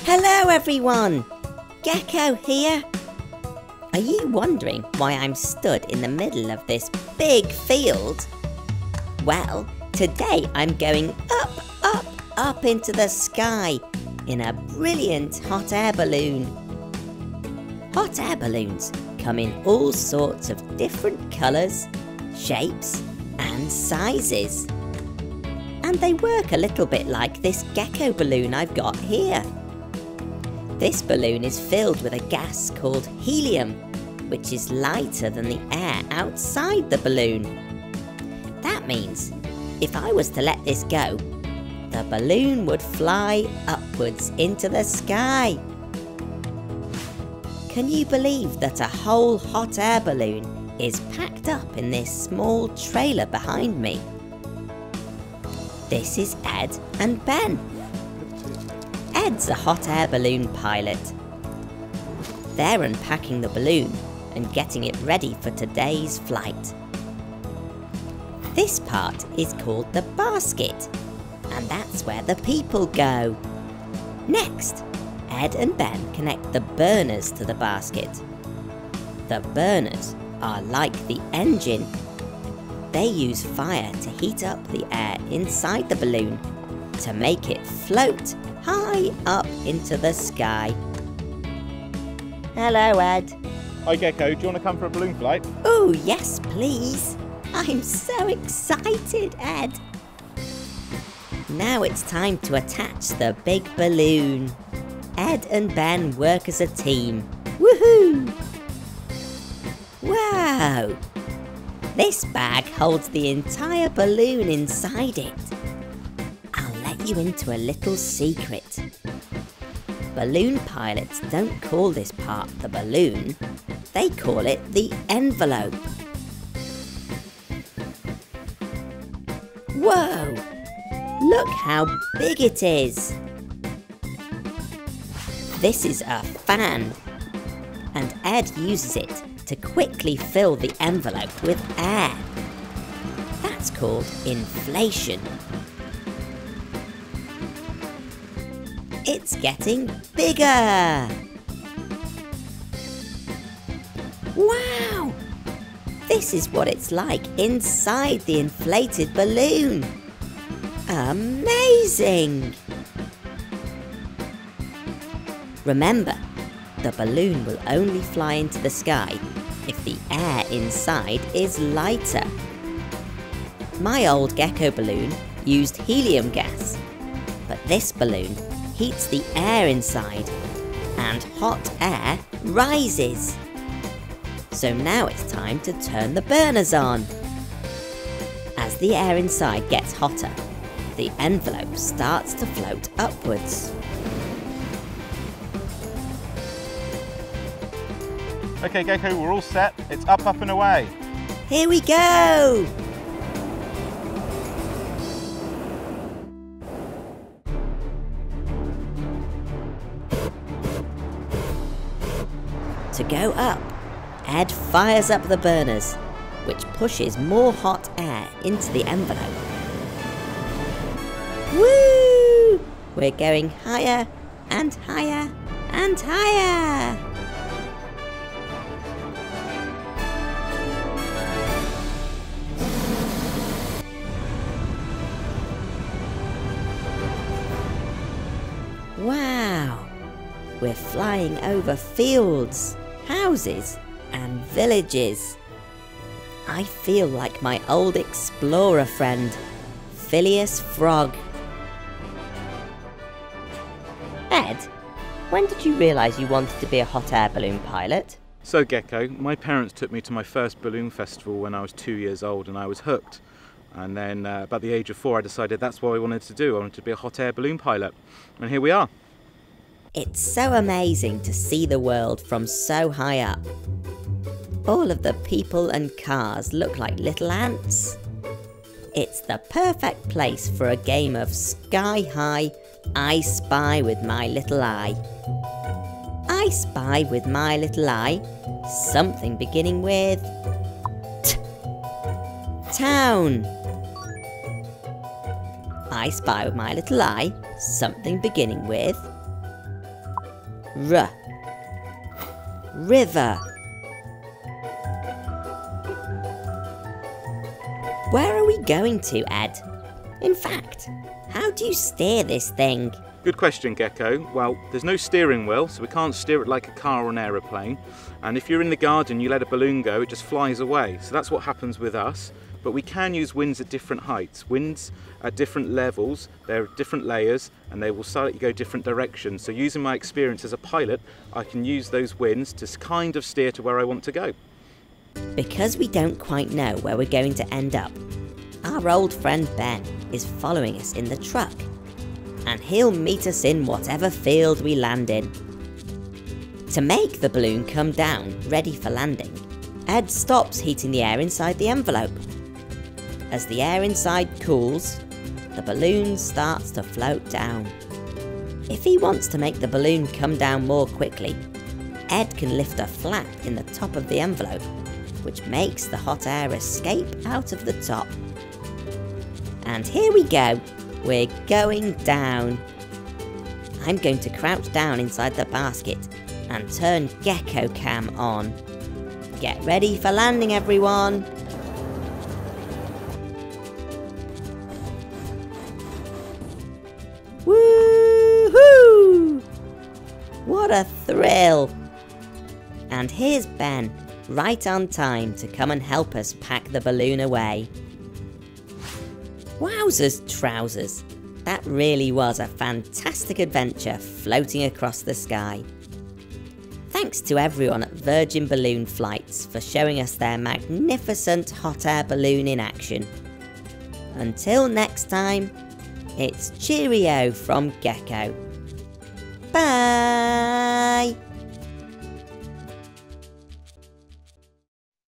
Hello everyone! Gecko here! Are you wondering why I'm stood in the middle of this big field? Well, today I'm going up into the sky in a brilliant hot air balloon. Hot air balloons come in all sorts of different colours, shapes and sizes. And they work a little bit like this Gecko balloon I've got here. This balloon is filled with a gas called helium, which is lighter than the air outside the balloon. That means if I was to let this go, the balloon would fly upwards into the sky. Can you believe that a whole hot air balloon is packed up in this small trailer behind me? This is Ed and Ben. Ed's a hot air balloon pilot. They're unpacking the balloon and getting it ready for today's flight. This part is called the basket, and that's where the people go. Next, Ed and Ben connect the burners to the basket. The burners are like the engine. They use fire to heat up the air inside the balloon to make it float high up into the sky. Hello, Ed. Hi, Gecko. Do you want to come for a balloon flight? Oh, yes, please. I'm so excited, Ed. Now it's time to attach the big balloon. Ed and Ben work as a team. Woohoo! Wow! This bag holds the entire balloon inside it. I'll let you into a little secret. Balloon pilots don't call this part the balloon. They call it the envelope. Whoa! Look how big it is! This is a fan, and Ed uses it to quickly fill the envelope with air. That's called inflation. It's getting bigger! Wow! This is what it's like inside the inflated balloon. Amazing! Remember, the balloon will only fly into the sky if the air inside is lighter. My old Gecko balloon used helium gas, but this balloon heats the air inside and hot air rises. So now it's time to turn the burners on. As the air inside gets hotter, the envelope starts to float upwards. Okay, Gecko, we're all set. It's up and away. Here we go! To go up, Ed fires up the burners, which pushes more hot air into the envelope. Woo! We're going higher and higher and higher! Wow! We're flying over fields, houses and villages. I feel like my old explorer friend, Phileas Frog. Ed, when did you realise you wanted to be a hot air balloon pilot? So, Gecko, my parents took me to my first balloon festival when I was 2 years old and I was hooked. And then about the age of 4 I decided that's what I wanted to do. I wanted to be a hot air balloon pilot. And here we are. It's so amazing to see the world from so high up. All of the people and cars look like little ants. It's the perfect place for a game of Sky High, I Spy with My Little Eye. I spy with my little eye something beginning with T. Town. I spy with my little eye something beginning with River. Where are we going to, Ed? In fact, how do you steer this thing? Good question, Gecko. Well, there's no steering wheel, so we can't steer it like a car or an aeroplane. And if you're in the garden, you let a balloon go, it just flies away. So that's what happens with us. But we can use winds at different heights. Winds at different levels, they're different layers, and they will slightly go different directions. So using my experience as a pilot, I can use those winds to kind of steer to where I want to go. Because we don't quite know where we're going to end up, our old friend Ben is following us in the truck. And he'll meet us in whatever field we land in. To make the balloon come down, ready for landing, Ed stops heating the air inside the envelope. As the air inside cools, the balloon starts to float down. If he wants to make the balloon come down more quickly, Ed can lift a flap in the top of the envelope, which makes the hot air escape out of the top. And here we go. We're going down. I'm going to crouch down inside the basket and turn Gecko cam on. Get ready for landing, everyone. Woohoo! What a thrill! And here's Ben, right on time to come and help us pack the balloon away. Wowzers trousers, that really was a fantastic adventure floating across the sky. Thanks to everyone at Virgin Balloon Flights for showing us their magnificent hot air balloon in action. Until next time, it's cheerio from Gecko.